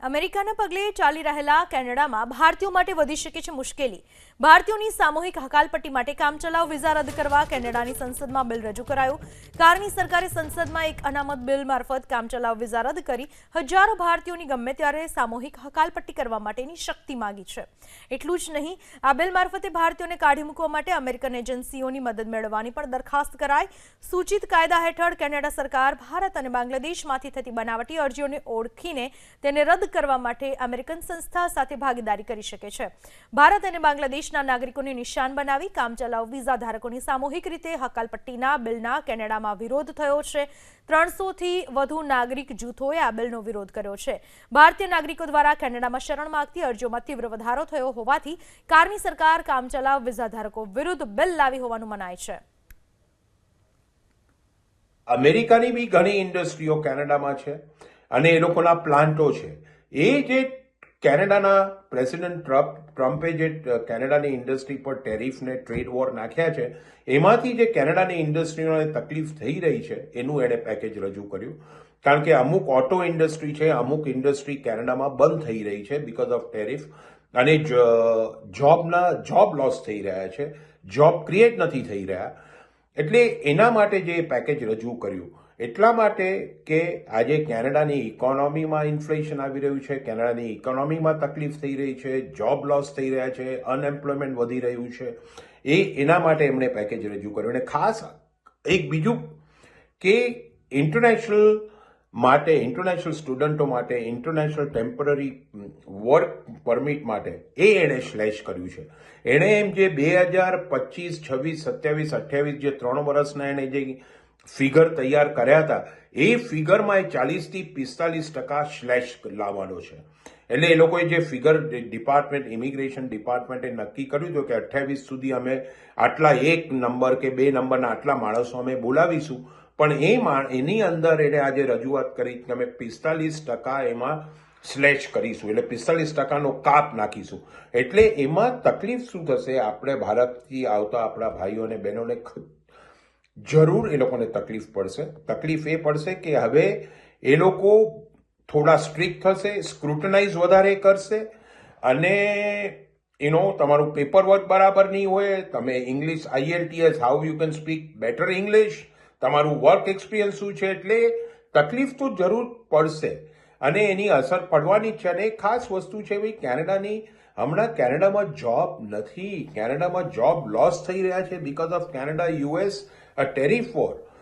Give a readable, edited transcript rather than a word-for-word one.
અમેરિકાના પગલે ચાલી રહેલા કેનેડામાં ભારતીયો માટે વધી શકે છે મુશ્કેલી। ભારતીયોની સામૂહિક હકાલપટ્ટી માટે કામચલાઉ વિઝા રદ કરવા કેનેડાની સંસદમાં બિલ રજૂ કરાયું। કારની સરકારે સંસદમાં એક અનામત બિલ મારફત કામચલાઉ વિઝા રદ કરી હજારો ભારતીયોની ગમે ત્યારે સામૂહિક હકાલપટ્ટી કરવા માટેની શક્તિ માંગી છે। એટલું જ નહીં, આ બિલ મારફતે ભારતીયોને કાઢી મૂકવા માટે અમેરિકન એજન્સીઓની મદદ મેળવવાની પણ દરખાસ્ત કરાઈ। સૂચિત કાયદા હેઠળ કેનેડા સરકાર ભારત અને બાંગ્લાદેશમાંથી થતી બનાવટી અરજીઓને ઓળખીને તેને રદ કરવા માટે અમેરિકન સંસ્થા સાથે ભાગીદારી કરી શકે છે। ભારત અને બાંગ્લાદેશના નાગરિકોને નિશાન બનાવી કામચલાઉ વિઝા ધારકોની સામૂહિક રીતે હકાલપટ્ટીના બિલના કેનેડામાં વિરોધ થયો છે। 300 થી વધુ નાગરિક જૂથોએ આ બિલનો વિરોધ કર્યો છે। ભારતીય નાગરિકો દ્વારા કેનેડામાં શરણ માંગતી અરજીઓમાં તીવ્ર વધારો થયો હોવાથી કારની સરકાર કામચલાઉ વિઝા ધારકો વિરુદ્ધ બિલ લાવી હોવાનું મનાય છે। અમેરિકાની બી ઘણી ઇન્ડસ્ટ્રીઓ કેનેડામાં છે અને એ લોકોના પ્લાન્ટો છે। એ જે કેનેડાના પ્રેસિડેન્ટ ટ્રમ્પે જે કેનેડાની ઇન્ડસ્ટ્રી પર ટેરિફ ને ટ્રેડ વોર નાખ્યા છે, એમાંથી જે કેનેડાની ઇન્ડસ્ટ્રીઓને તકલીફ થઈ રહી છે એનું એણે પેકેજ રજૂ કર્યું। કારણ કે અમુક ઓટો ઇન્ડસ્ટ્રી છે, અમુક ઇન્ડસ્ટ્રી કેનેડામાં બંધ થઈ રહી છે બીકોઝ ઓફ ટેરિફ, અને જોબ લોસ થઈ રહ્યા છે, જોબ ક્રિએટ નથી થઈ રહ્યા। એટલે એના માટે જે પેકેજ રજૂ કર્યું એટલા માટે કે આજે કેનેડાની ઇકોનોમીમાં ઇન્ફ્લેશન આવી રહ્યું છે, કેનેડાની ઇકોનોમીમાં તકલીફ થઈ રહી છે, જોબ લોસ થઈ રહ્યા છે, અનએમ્પ્લોયમેન્ટ વધી રહ્યું છે, એના માટે એમણે પેકેજ રજૂ કર્યું। અને ખાસ એક બીજું કે ઇન્ટરનેશનલ સ્ટુડન્ટો માટે ઇન્ટરનેશનલ ટેમ્પરરી વર્ક પરમિટ માટે એણે સ્લેશ કર્યું છે। એણે એમ જે 2025, 26, 27, 28 જે 3 વર્ષના એણે જે ફિગર તૈયાર કર્યા હતા એ ફિગરમાં 40 થી 45% સ્લેશ લાવવાનો છે। એટલે એ લોકોએ જે ફિગર ઇમિગ્રેશન ડિપાર્ટમેન્ટે નક્કી કર્યું હતું કે 28 સુધી અમે આટલા 1 નંબર કે 2 નંબરના આટલા માણસો અમે બોલાવીશું, પણ એની અંદર એને આજે રજૂઆત કરી કે અમે 45% એમાં સ્લેશ કરીશું, એટલે 45%નો કાપ નાખીશું। એટલે એમાં તકલીફ શું થશે, આપણે ભારતથી આવતા આપણા ભાઈઓ અને બહેનોને જરૂર એ લોકોને તકલીફ પડશે। તકલીફ એ પડશે કે હવે એ લોકો થોડા સ્ટ્રિક્ટ થશે, સ્ક્રુટનાઇઝ વધારે કરશે, અને તમારું પેપર વર્ક બરાબર નહીં હોય, તમે English IELTS how you can speak better English, તમારું વર્ક એક્સપિરિયન્સ શું છે, એટલે તકલીફ તો જરૂર પડશે અને એની અસર પડવાની જ છે। અને એક ખાસ વસ્તુ છે ભાઈ, હમણાં કેનેડામાં જોબ નથી, કેનેડામાં જોબ લોસ થઈ રહ્યા છે because of Canada US tariff war.